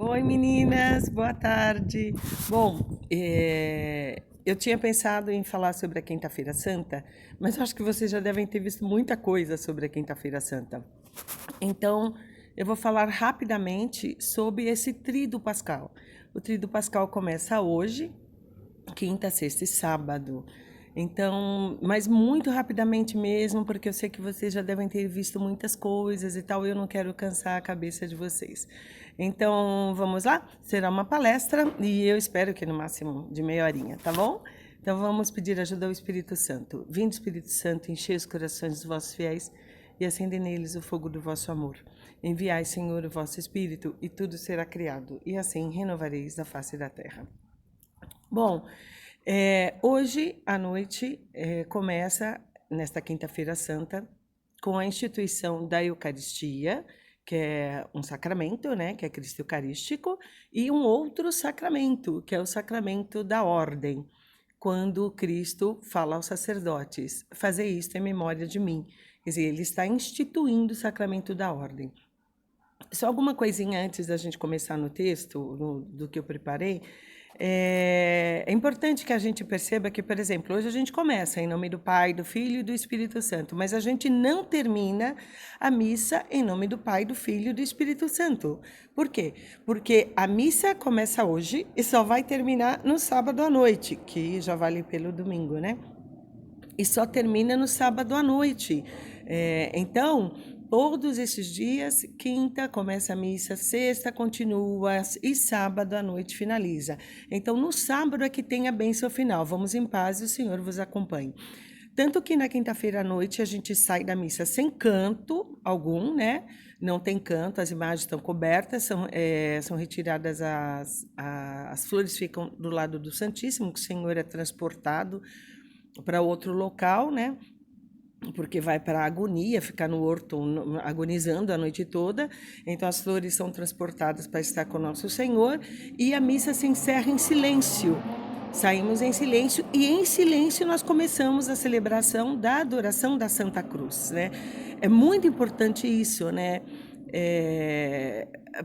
Oi, meninas, boa tarde. Bom, eu tinha pensado em falar sobre a Quinta-feira Santa, mas acho que vocês já devem ter visto muita coisa sobre a Quinta-feira Santa. Então, eu vou falar rapidamente sobre esse Tríduo Pascal. O Tríduo Pascal começa hoje, quinta, sexta e sábado. Então, mas muito rapidamente mesmo, porque eu sei que vocês já devem ter visto muitas coisas e tal, e eu não quero cansar a cabeça de vocês. Então, vamos lá? Será uma palestra e eu espero que no máximo de meia horinha, tá bom? Então, vamos pedir ajuda ao Espírito Santo. Vinde, Espírito Santo, enchei os corações dos vossos fiéis e acende neles o fogo do vosso amor. Enviai, Senhor, o vosso Espírito, e tudo será criado, e assim renovareis a face da terra. Bom, hoje à noite começa, nesta Quinta-feira Santa, com a instituição da Eucaristia, que é um sacramento, né, que é Cristo Eucarístico, e um outro sacramento, que é o sacramento da ordem, quando Cristo fala aos sacerdotes, fazer isto em memória de mim. Quer dizer, ele está instituindo o sacramento da ordem. Só alguma coisinha antes da gente começar no texto, do que eu preparei. É importante que a gente perceba que, por exemplo, hoje a gente começa em nome do Pai, do Filho e do Espírito Santo, mas a gente não termina a missa em nome do Pai, do Filho e do Espírito Santo. Por quê? Porque a missa começa hoje e só vai terminar no sábado à noite, que já vale pelo domingo, né? E só termina no sábado à noite. Então, todos esses dias, quinta começa a missa, sexta continua e sábado à noite finaliza. Então, no sábado é que tem a bênção final. Vamos em paz e o Senhor vos acompanhe. Tanto que na quinta-feira à noite a gente sai da missa sem canto algum, né? Não tem canto, as imagens estão cobertas, são retiradas as flores ficam do lado do Santíssimo, que o Senhor é transportado para outro local, né? Porque vai para a agonia, ficar no horto agonizando a noite toda. Então as flores são transportadas para estar com o nosso Senhor e a missa se encerra em silêncio. Saímos em silêncio e em silêncio nós começamos a celebração da adoração da Santa Cruz, né? É muito importante isso, né?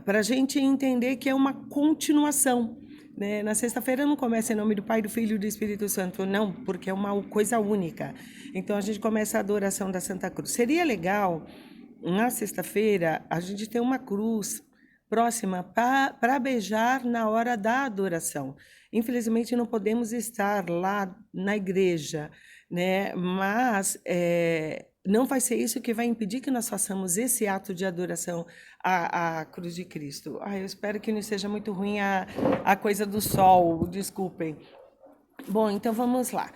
Para a gente entender que é uma continuação, né? Na sexta-feira não começa em nome do Pai, do Filho e do Espírito Santo, não, porque é uma coisa única. Então a gente começa a adoração da Santa Cruz. Seria legal, na sexta-feira, a gente ter uma cruz próxima para beijar na hora da adoração. Infelizmente não podemos estar lá na igreja, né? Mas não vai ser isso que vai impedir que nós façamos esse ato de adoração à cruz de Cristo. Eu espero que não seja muito ruim a coisa do sol, desculpem. Bom, então vamos lá.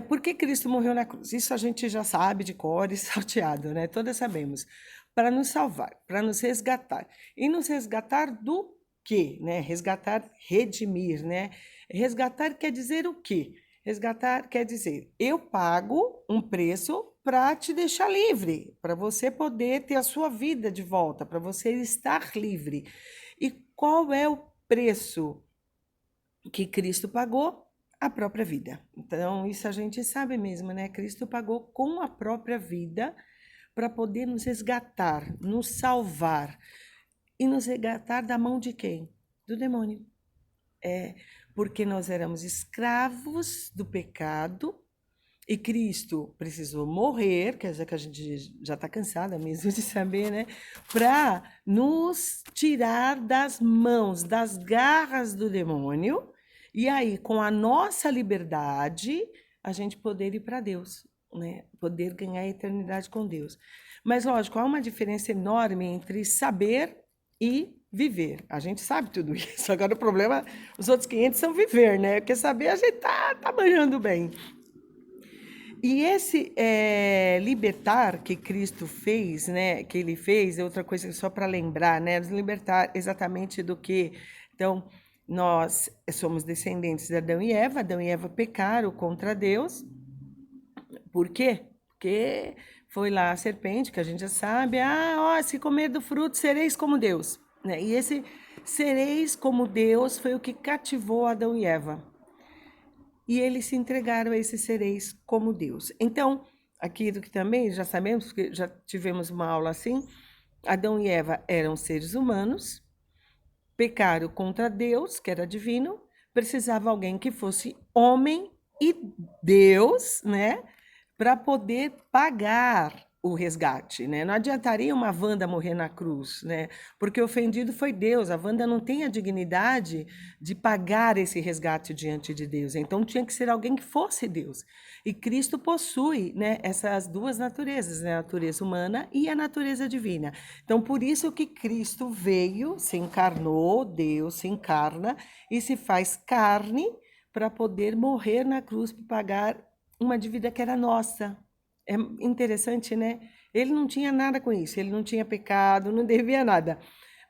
Por que Cristo morreu na cruz? Isso a gente já sabe de cor e salteado, né? Todas sabemos. Para nos salvar, para nos resgatar. E nos resgatar do quê? Né? Resgatar, redimir, né? Resgatar quer dizer o quê? Resgatar quer dizer, eu pago um preço para te deixar livre, para você poder ter a sua vida de volta, para você estar livre. E qual é o preço que Cristo pagou? A própria vida. Então, isso a gente sabe mesmo, né? Cristo pagou com a própria vida para poder nos resgatar, nos salvar. E nos resgatar da mão de quem? Do demônio. Porque nós éramos escravos do pecado e Cristo precisou morrer, quer dizer que a gente já está cansada mesmo de saber, né? Para nos tirar das mãos, das garras do demônio, e aí, com a nossa liberdade, a gente poder ir para Deus, né? Poder ganhar a eternidade com Deus. Mas, lógico, há uma diferença enorme entre saber e viver. A gente sabe tudo isso. Agora, o problema, os outros 500 são viver, né? Porque saber a gente tá manjando bem. E esse libertar que Cristo fez, né, que ele fez, é outra coisa só para lembrar, né, nos libertar exatamente do que. Então, nós somos descendentes de Adão e Eva pecaram contra Deus. Por quê? Porque foi lá a serpente, que a gente já sabe, se comer do fruto sereis como Deus, né? E esse sereis como Deus foi o que cativou Adão e Eva. E eles se entregaram a esses sereis como Deus. Então, aquilo que também já sabemos, porque já tivemos uma aula assim, Adão e Eva eram seres humanos, pecaram contra Deus, que era divino, precisava alguém que fosse homem e Deus, né, para poder pagar o resgate, né? Não adiantaria uma Wanda morrer na cruz, né? Porque ofendido foi Deus. A Wanda não tem a dignidade de pagar esse resgate diante de Deus. Então tinha que ser alguém que fosse Deus. E Cristo possui, né, essas duas naturezas, né? A natureza humana e a natureza divina. Então por isso que Cristo veio, se encarnou, Deus se encarna e se faz carne para poder morrer na cruz para pagar uma dívida que era nossa. É interessante, né? Ele não tinha nada com isso, ele não tinha pecado, não devia nada.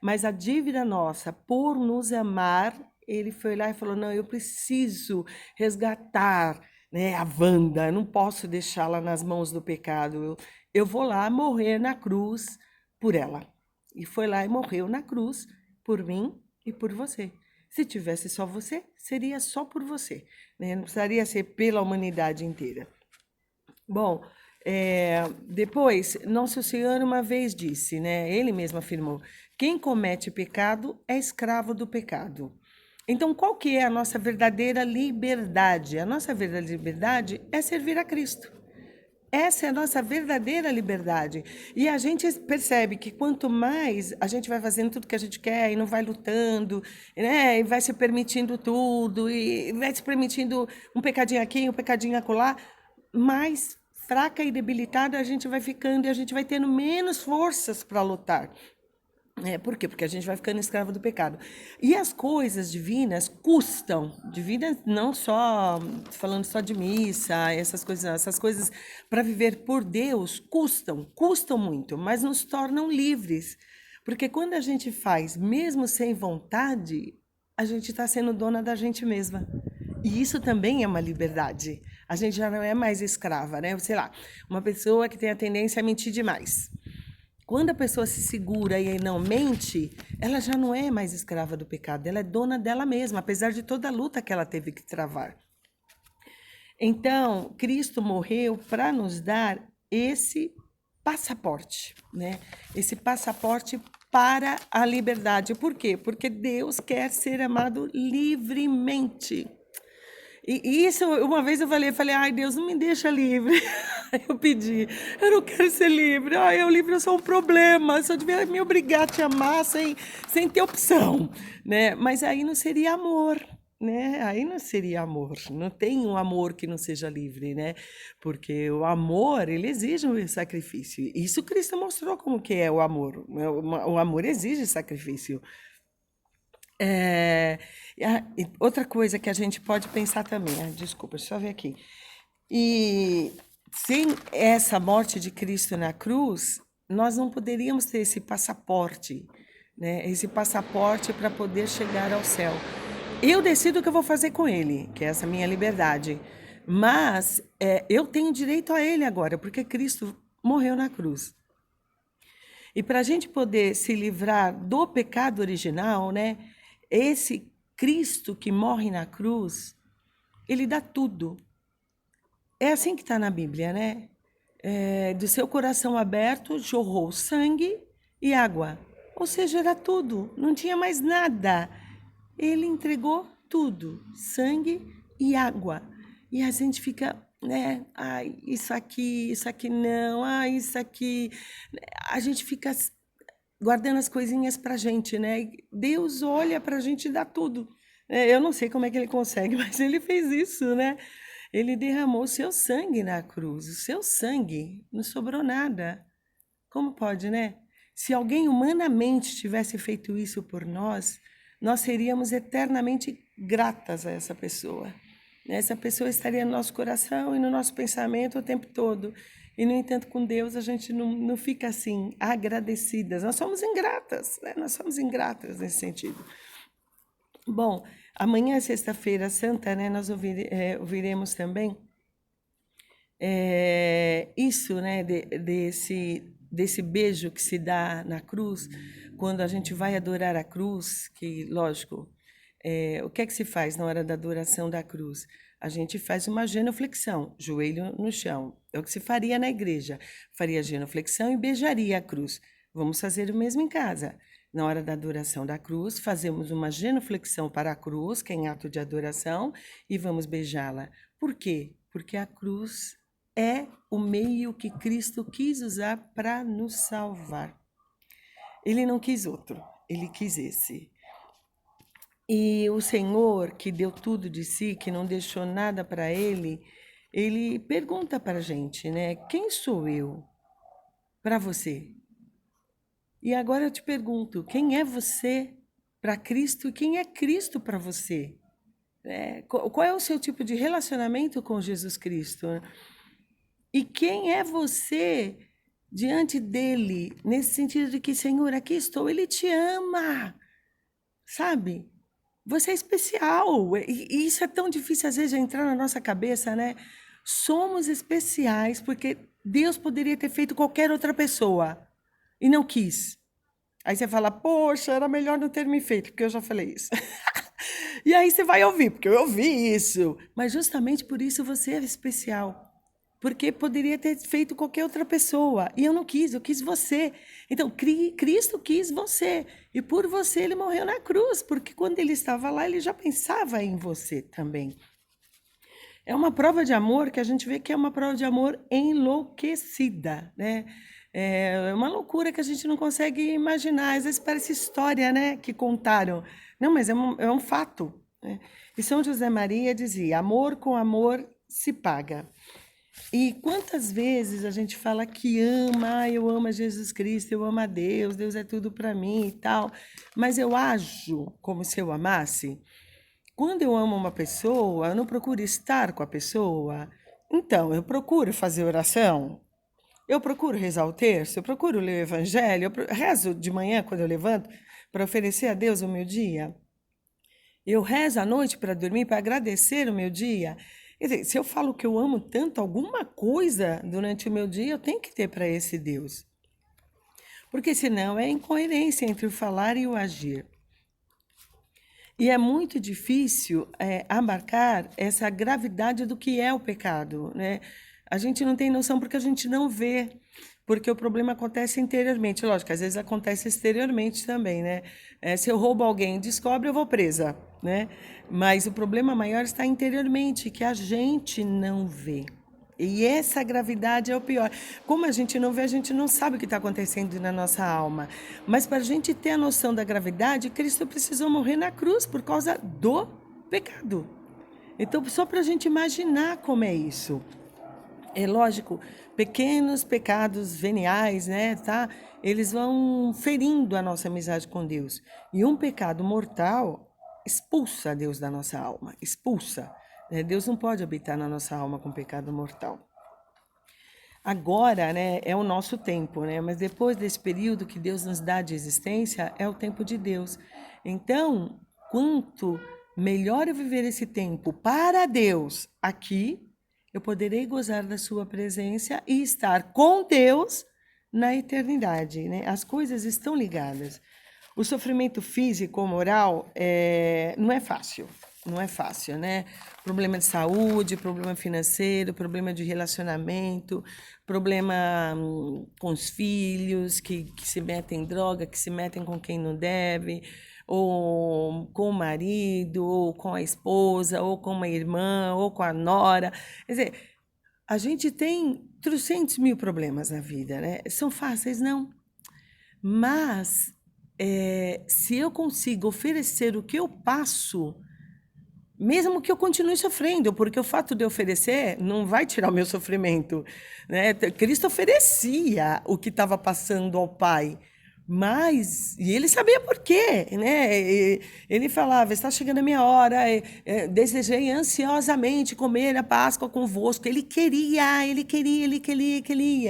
Mas a dívida nossa, por nos amar, ele foi lá e falou: não, eu preciso resgatar, né, a Wanda, eu não posso deixá-la nas mãos do pecado. Eu vou lá morrer na cruz por ela. E foi lá e morreu na cruz por mim e por você. Se tivesse só você, seria só por você, né? Não precisaria ser pela humanidade inteira. Bom, depois, Nosso Senhor uma vez disse, né? Ele mesmo afirmou: quem comete pecado é escravo do pecado. Então, qual que é a nossa verdadeira liberdade? A nossa verdadeira liberdade é servir a Cristo. Essa é a nossa verdadeira liberdade. E a gente percebe que quanto mais a gente vai fazendo tudo que a gente quer e não vai lutando, né? E vai se permitindo tudo, e vai se permitindo um pecadinho aqui, um pecadinho acolá, mais fraca e debilitada a gente vai ficando e a gente vai tendo menos forças para lutar. Por quê? Porque a gente vai ficando escravo do pecado. E as coisas divinas custam. Divinas não só, falando só de missa, essas coisas para viver por Deus custam muito, mas nos tornam livres. Porque quando a gente faz, mesmo sem vontade, a gente está sendo dona da gente mesma. E isso também é uma liberdade. A gente já não é mais escrava, né? Sei lá, uma pessoa que tem a tendência a mentir demais. Quando a pessoa se segura e não mente, ela já não é mais escrava do pecado, ela é dona dela mesma, apesar de toda a luta que ela teve que travar. Então, Cristo morreu para nos dar esse passaporte, né? Esse passaporte para a liberdade. Por quê? Porque Deus quer ser amado livremente. E isso, uma vez eu falei, ai Deus, não me deixa livre. Eu pedi, eu não quero ser livre. Ai, o livre é só um problema, só devia me obrigar a te amar sem ter opção, né? Mas aí não seria amor, né? Aí não seria amor. Não tem um amor que não seja livre, né? Porque o amor, ele exige um sacrifício. Isso Cristo mostrou como que é o amor. O amor exige sacrifício. E outra coisa que a gente pode pensar também, desculpa, deixa eu ver aqui. E sem essa morte de Cristo na cruz, nós não poderíamos ter esse passaporte, né? Esse passaporte para poder chegar ao céu. Eu decido o que eu vou fazer com ele, que é essa minha liberdade. Mas eu tenho direito a ele agora, porque Cristo morreu na cruz. E para a gente poder se livrar do pecado original, né? Esse Cristo que morre na cruz, ele dá tudo. É assim que está na Bíblia, né? Do seu coração aberto jorrou sangue e água. Ou seja, era tudo, não tinha mais nada. Ele entregou tudo, sangue e água. E a gente fica, né? Ai, isso aqui não, ai, isso aqui. A gente fica guardando as coisinhas pra gente, né? E Deus olha pra gente e dá tudo. Eu não sei como é que ele consegue, mas ele fez isso, né? Ele derramou o seu sangue na cruz, o seu sangue, não sobrou nada. Como pode, né? Se alguém humanamente tivesse feito isso por nós, nós seríamos eternamente gratas a essa pessoa. Essa pessoa estaria no nosso coração e no nosso pensamento o tempo todo. E, no entanto, com Deus a gente não fica assim, agradecidas. Nós somos ingratas, né? Nós somos ingratas nesse sentido. Bom, amanhã, sexta-feira santa, né, nós ouviremos também isso, né, desse beijo que se dá na cruz, quando a gente vai adorar a cruz, que, lógico, o que é que se faz na hora da adoração da cruz? A gente faz uma genuflexão, joelho no chão. É o que se faria na igreja. Faria genuflexão e beijaria a cruz. Vamos fazer o mesmo em casa. na hora da adoração da cruz, fazemos uma genuflexão para a cruz, que é em ato de adoração, e vamos beijá-la. Por quê? Porque a cruz é o meio que Cristo quis usar para nos salvar. Ele não quis outro, ele quis esse. E o Senhor, que deu tudo de si, que não deixou nada para ele pergunta para a gente, né? Quem sou eu para você? E agora eu te pergunto, quem é você para Cristo e quem é Cristo para você? Qual é o seu tipo de relacionamento com Jesus Cristo? E quem é você diante dele, nesse sentido de que, Senhor, aqui estou, ele te ama, sabe? Você é especial. E isso é tão difícil, às vezes, de entrar na nossa cabeça, né? Somos especiais porque Deus poderia ter feito qualquer outra pessoa e não quis. Aí você fala, poxa, era melhor não ter me feito, porque eu já falei isso. E aí você vai ouvir, porque eu ouvi isso. Mas justamente por isso você é especial. Porque poderia ter feito qualquer outra pessoa. E eu não quis, eu quis você. Então, Cristo quis você. E por você ele morreu na cruz. Porque quando ele estava lá, ele já pensava em você também. É uma prova de amor que a gente vê que é uma prova de amor enlouquecida, né? É uma loucura que a gente não consegue imaginar. Às vezes parece história, né? Que contaram. Não, mas é um fato, né? E São José Maria dizia, amor com amor se paga. E quantas vezes a gente fala que ama, eu amo a Jesus Cristo, eu amo a Deus, Deus é tudo para mim e tal, mas eu ajo como se eu amasse? Quando eu amo uma pessoa, eu não procuro estar com a pessoa. Então, eu procuro fazer oração, eu procuro rezar o terço, eu procuro ler o evangelho, rezo de manhã quando eu levanto para oferecer a Deus o meu dia. Eu rezo à noite para dormir, para agradecer o meu dia. Quer dizer, se eu falo que eu amo tanto alguma coisa durante o meu dia, eu tenho que ter para esse Deus. Porque senão é incoerência entre o falar e o agir. E é muito difícil abarcar essa gravidade do que é o pecado, né? A gente não tem noção porque a gente não vê, porque o problema acontece interiormente. Lógico, às vezes acontece exteriormente também, né? Se eu roubo alguém e descobre, eu vou presa, né? Mas o problema maior está interiormente, que a gente não vê. E essa gravidade é o pior. Como a gente não vê, a gente não sabe o que está acontecendo na nossa alma. Mas para a gente ter a noção da gravidade, Cristo precisou morrer na cruz por causa do pecado. Então, só para a gente imaginar como é isso. É lógico, pequenos pecados veniais, né, tá? Eles vão ferindo a nossa amizade com Deus. E um pecado mortal expulsa Deus da nossa alma, expulsa. Deus não pode habitar na nossa alma com pecado mortal. Agora, né, é o nosso tempo, né? Mas depois desse período que Deus nos dá de existência, é o tempo de Deus. Então, quanto melhor eu viver esse tempo para Deus aqui, eu poderei gozar da sua presença e estar com Deus na eternidade, né? As coisas estão ligadas. O sofrimento físico ou moral não é fácil, não é fácil, né? Problema de saúde, problema financeiro, problema de relacionamento, problema com os filhos que se metem em droga, que se metem com quem não deve, ou com o marido, ou com a esposa, ou com uma irmã, ou com a nora. Quer dizer, a gente tem 300 mil problemas na vida, né? São fáceis, não. Mas se eu consigo oferecer o que eu passo, mesmo que eu continue sofrendo, porque o fato de oferecer não vai tirar o meu sofrimento, né? Cristo oferecia o que estava passando ao Pai, e ele sabia por quê, né? Ele falava, está chegando a minha hora, desejei ansiosamente comer a Páscoa convosco. Ele queria,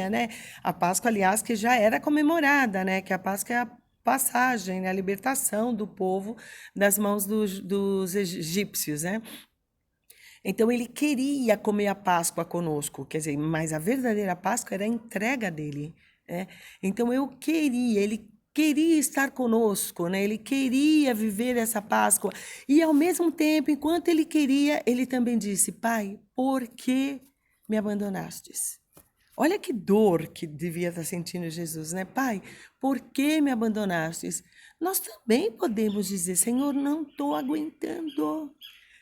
né? A Páscoa, aliás, que já era comemorada, né? Que a Páscoa é a passagem, né? A libertação do povo das mãos dos egípcios, né? Então ele queria comer a Páscoa conosco, quer dizer, mas a verdadeira Páscoa era a entrega dele, né? Então ele queria estar conosco, né? Ele queria viver essa Páscoa e ao mesmo tempo, enquanto ele queria, ele também disse: Pai, por que me abandonastes? Olha que dor que devia estar sentindo Jesus, né? Pai, por que me abandonastes? nós também podemos dizer: Senhor, não estou aguentando,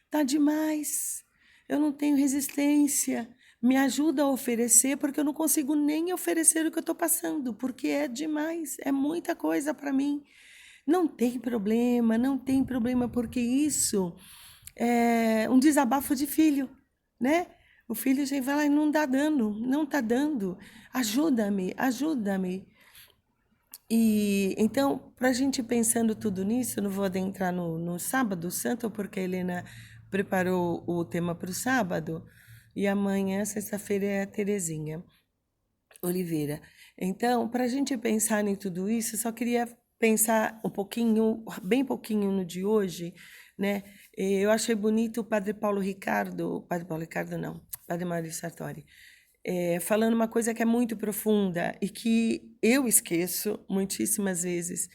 tá demais, eu não tenho resistência, me ajuda a oferecer, porque eu não consigo nem oferecer o que eu estou passando, porque é demais, é muita coisa para mim. Não tem problema, não tem problema, porque isso é um desabafo de filho, né? O filho já vai lá e não dá dando, não está dando, ajuda-me, ajuda-me. E então, para a gente pensando tudo nisso, eu não vou adentrar no sábado santo, porque a Helena preparou o tema para o sábado, e amanhã, sexta-feira, é a Terezinha Oliveira. Então, para a gente pensar em tudo isso, eu só queria pensar um pouquinho, bem pouquinho no de hoje, né? Eu achei bonito o Padre Paulo Ricardo não, Padre Mário Sartori, falando uma coisa que é muito profunda e que eu esqueço muitíssimas vezes.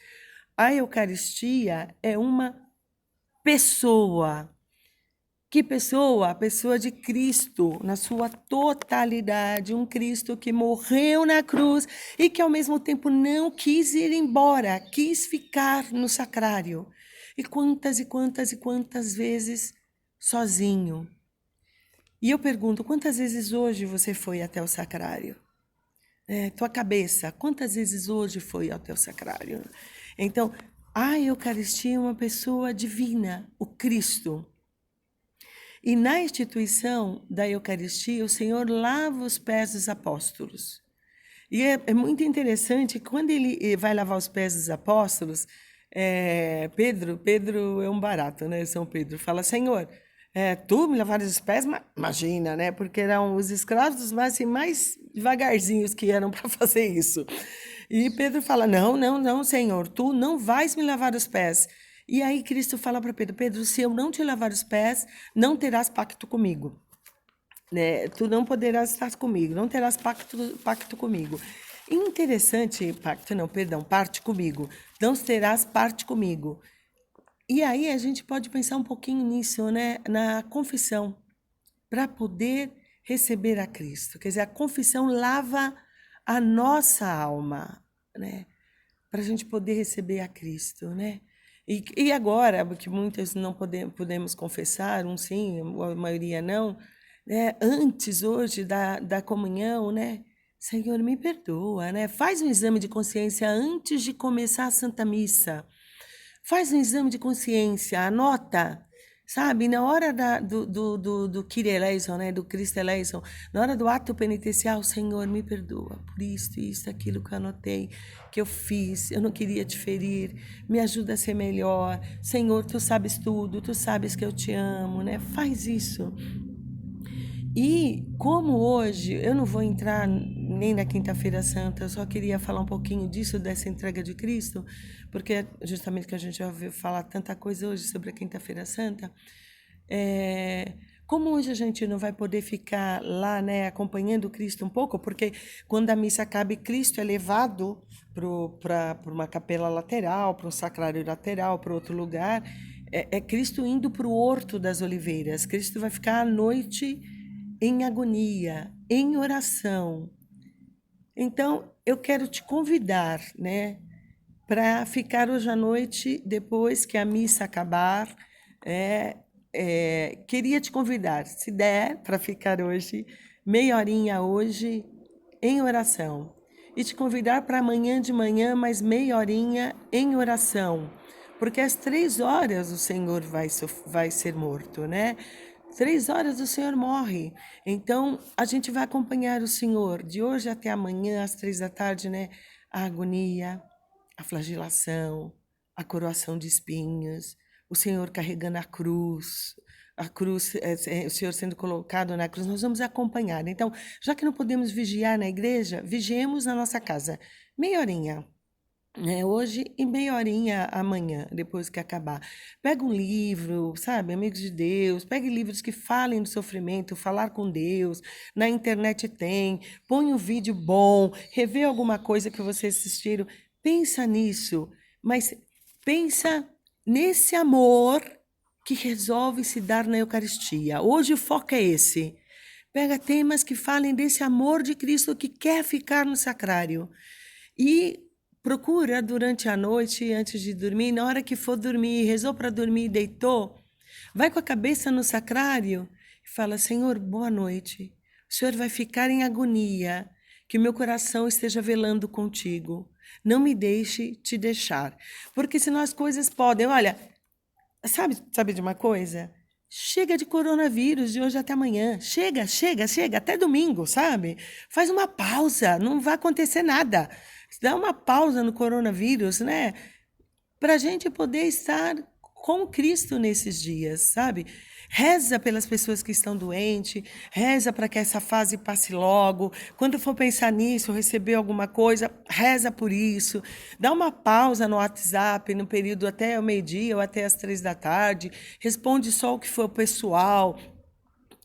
A Eucaristia é uma pessoa. Que pessoa? A pessoa de Cristo, na sua totalidade, um Cristo que morreu na cruz e que ao mesmo tempo não quis ir embora, quis ficar no sacrário. E quantas vezes sozinho. E eu pergunto, quantas vezes hoje você foi até o sacrário? Tua cabeça, quantas vezes hoje foi ao teu sacrário? Então, a Eucaristia é uma pessoa divina, o Cristo. E na instituição da Eucaristia, o Senhor lava os pés dos apóstolos. E é muito interessante, quando ele vai lavar os pés dos apóstolos, Pedro é um barato, né? São Pedro fala: Senhor, tu me lavares os pés? Imagina, né? Porque eram os escravos mais devagarzinhos que eram para fazer isso. E Pedro fala: Não, não, não, Senhor, tu não vais me lavar os pés. E aí Cristo fala para Pedro: Pedro, se eu não te lavar os pés, não terás pacto comigo. Né? Tu não poderás estar comigo, não terás pacto comigo. Interessante, pacto não, perdão, parte comigo. Não terás parte comigo. E aí a gente pode pensar um pouquinho nisso, né? Na confissão, para poder receber a Cristo. Quer dizer, a confissão lava a nossa alma, né? Para a gente poder receber a Cristo, né? E agora, que muitas não podemos confessar, um sim, a maioria não, né? Antes, hoje, da comunhão, né? Senhor, me perdoa, né? Faz um exame de consciência antes de começar a Santa Missa. Faz um exame de consciência, anota, sabe? Na hora do Kyrie eleison, né? Do Cristo eleison, na hora do ato penitencial, Senhor, me perdoa por isso, aquilo que eu anotei, que eu fiz, eu não queria te ferir, me ajuda a ser melhor. Senhor, tu sabes tudo, tu sabes que eu te amo, né? Faz isso. E como hoje, eu não vou entrar nem na Quinta-feira Santa, eu só queria falar um pouquinho disso, dessa entrega de Cristo, porque é justamente que a gente já ouviu falar tanta coisa hoje sobre a Quinta-feira Santa. Como hoje a gente não vai poder ficar lá, né, acompanhando Cristo um pouco, porque quando a missa acaba, Cristo é levado para uma capela lateral, para um sacrário lateral, para outro lugar, é Cristo indo para o Horto das Oliveiras. Cristo vai ficar à noite em agonia, em oração. Então, eu quero te convidar, né, para ficar hoje à noite, depois que a missa acabar. Queria te convidar, se der, para ficar hoje, meia horinha hoje, em oração. E te convidar para amanhã de manhã, mais meia horinha em oração. Porque às 3 horas o Senhor vai ser morto, né? 3 horas o Senhor morre. Então, a gente vai acompanhar o Senhor de hoje até amanhã, às 3 da tarde, né? A agonia, a flagelação, a coroação de espinhos, o Senhor carregando a cruz, o Senhor sendo colocado na cruz, nós vamos acompanhar. Então, já que não podemos vigiar na igreja, vigiemos na nossa casa. Meia horinha, né, hoje e meia horinha amanhã, depois que acabar. Pega um livro, sabe, Amigos de Deus, pegue livros que falem do sofrimento, falar com Deus, na internet tem, põe um vídeo bom, revê alguma coisa que vocês assistiram, pensa nisso, mas pensa nesse amor que resolve se dar na Eucaristia. Hoje o foco é esse. Pega temas que falem desse amor de Cristo que quer ficar no sacrário. E procura durante a noite, antes de dormir, na hora que for dormir, rezou para dormir, deitou, vai com a cabeça no sacrário e fala: Senhor, boa noite. O Senhor vai ficar em agonia, que meu coração esteja velando contigo. Não me deixe te deixar. Porque senão as coisas podem. Olha, sabe de uma coisa? Chega de coronavírus de hoje até amanhã. Chega, até domingo, sabe? Faz uma pausa, não vai acontecer nada. Dá uma pausa no coronavírus, né? Para a gente poder estar com Cristo nesses dias, sabe? Reza pelas pessoas que estão doentes, reza para que essa fase passe logo. Quando for pensar nisso, receber alguma coisa, reza por isso. Dá uma pausa no WhatsApp no período até o meio-dia ou até as 3 da tarde. Responde só o que for pessoal,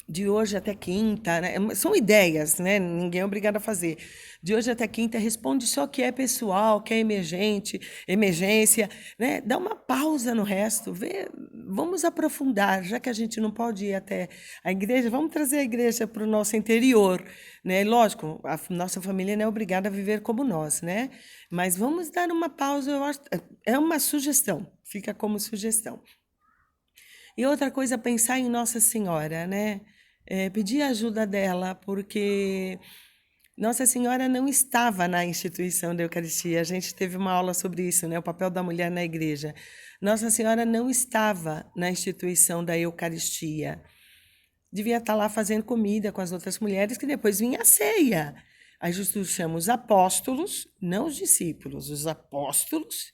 de hoje até quinta, né? São ideias, né? Ninguém é obrigado a fazer. De hoje até quinta, responde só o que é pessoal, o que é emergência, né? Dá uma pausa no resto, vamos aprofundar, já que a gente não pode ir até a igreja, vamos trazer a igreja para o nosso interior, né? Lógico, a nossa família não é obrigada a viver como nós, né? Mas vamos dar uma pausa, eu acho, é uma sugestão, fica como sugestão. E outra coisa, pensar em Nossa Senhora, né? Pedir a ajuda dela, porque Nossa Senhora não estava na instituição da Eucaristia. A gente teve uma aula sobre isso, né? O papel da mulher na igreja. Nossa Senhora não estava na instituição da Eucaristia. Devia estar lá fazendo comida com as outras mulheres, que depois vinha a ceia. Aí Jesus chama os apóstolos, não os discípulos, os apóstolos,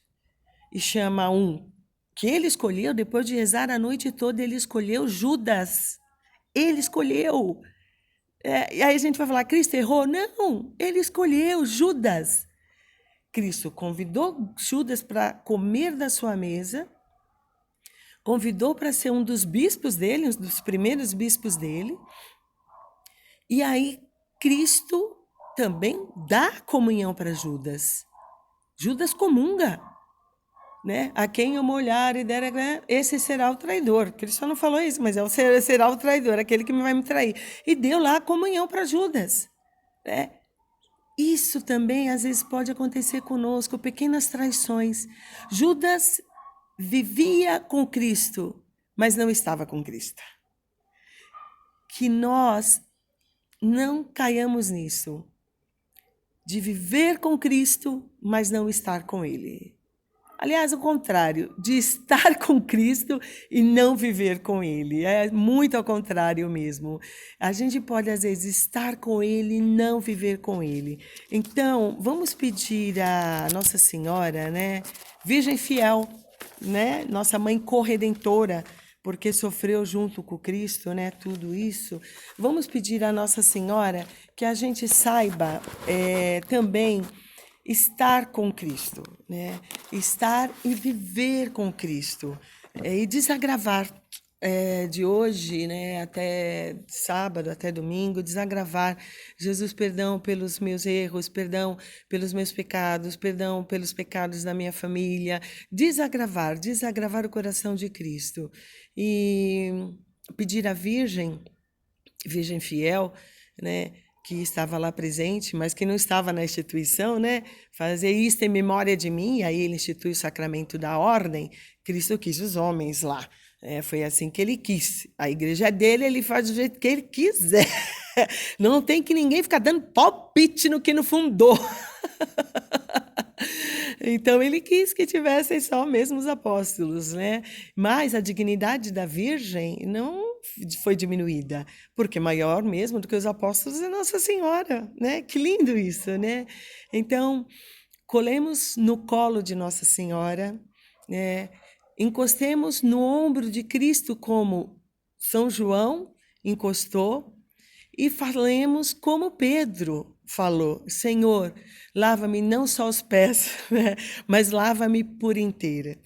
e chama um que ele escolheu, depois de rezar a noite toda, ele escolheu Judas. Ele escolheu. E aí a gente vai falar, Cristo errou? Não, ele escolheu Judas. Cristo convidou Judas para comer da sua mesa, convidou para ser um dos bispos dele, um dos primeiros bispos dele, e aí Cristo também dá comunhão para Judas. Judas comunga. Né? A quem eu molhar e der, esse será o traidor. Cristo só não falou isso, mas será o traidor, aquele que vai me trair. E deu lá a comunhão para Judas. Né? Isso também, às vezes, pode acontecer conosco, pequenas traições. Judas vivia com Cristo, mas não estava com Cristo. Que nós não caiamos nisso, de viver com Cristo, mas não estar com Ele. Aliás, o contrário, de estar com Cristo e não viver com Ele. É muito ao contrário mesmo. A gente pode, às vezes, estar com Ele e não viver com Ele. Então, vamos pedir a Nossa Senhora, né? Virgem fiel, né? Nossa mãe corredentora, porque sofreu junto com Cristo, né? Tudo isso. Vamos pedir a Nossa Senhora que a gente saiba também estar com Cristo, né? Estar e viver com Cristo, e desagravar de hoje, né, até sábado, até domingo, desagravar. Jesus, perdão pelos meus erros, perdão pelos meus pecados, perdão pelos pecados da minha família. Desagravar o coração de Cristo. E pedir à Virgem fiel, né, que estava lá presente, mas que não estava na instituição, né? Fazer isto em memória de mim, e aí ele institui o sacramento da ordem. Cristo quis os homens lá. Foi assim que ele quis. A igreja é dele, ele faz do jeito que ele quiser. Não tem que ninguém ficar dando palpite no que não fundou. Então, ele quis que tivessem só mesmo os apóstolos, né? Mas a dignidade da Virgem não foi diminuída, porque maior mesmo do que os apóstolos é Nossa Senhora, né? Que lindo isso, né? Então, colemos no colo de Nossa Senhora, né? Encostemos no ombro de Cristo como São João encostou e falemos como Pedro falou: Senhor, lava-me não só os pés, né, mas lava-me por inteira.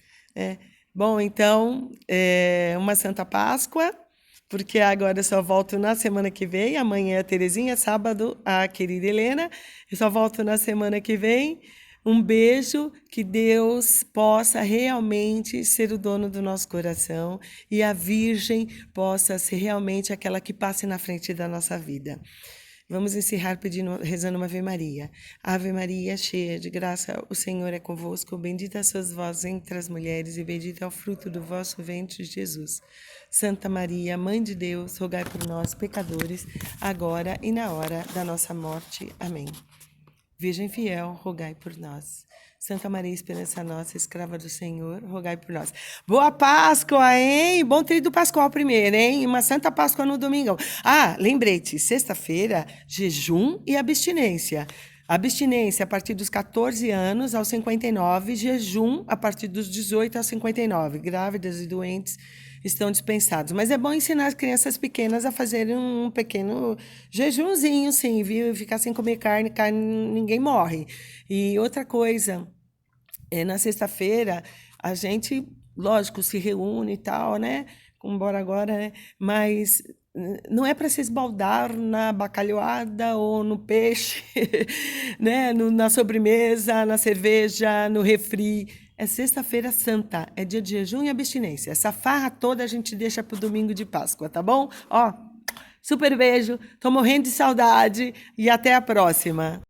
Bom, então, uma Santa Páscoa, porque agora eu só volto na semana que vem. Amanhã é a Terezinha, sábado a querida Helena. Eu só volto na semana que vem. Um beijo, que Deus possa realmente ser o dono do nosso coração e a Virgem possa ser realmente aquela que passe na frente da nossa vida. Vamos encerrar rezando uma Ave Maria. Ave Maria, cheia de graça, o Senhor é convosco. Bendita sois vós entre as mulheres e bendito é o fruto do vosso ventre, Jesus. Santa Maria, Mãe de Deus, rogai por nós, pecadores, agora e na hora da nossa morte. Amém. Virgem fiel, rogai por nós. Santa Maria, esperança nossa, escrava do Senhor, rogai por nós. Boa Páscoa, hein? Bom trido pascual primeiro, hein? Uma Santa Páscoa no domingão. Ah, lembrete, sexta-feira, jejum e abstinência. Abstinência a partir dos 14 anos aos 59, jejum a partir dos 18 aos 59. Grávidas e doentes estão dispensados. Mas é bom ensinar as crianças pequenas a fazerem um pequeno jejumzinho, sim, viu? Ficar sem comer carne, ninguém morre. E outra coisa, na sexta-feira, a gente, lógico, se reúne e tal, né? Embora agora, né? Mas não é para se esbaldar na bacalhoada ou no peixe, né? Na sobremesa, na cerveja, no refri. É sexta-feira santa, é dia de jejum e abstinência. Essa farra toda a gente deixa pro domingo de Páscoa, tá bom? Ó, super beijo, tô morrendo de saudade e até a próxima.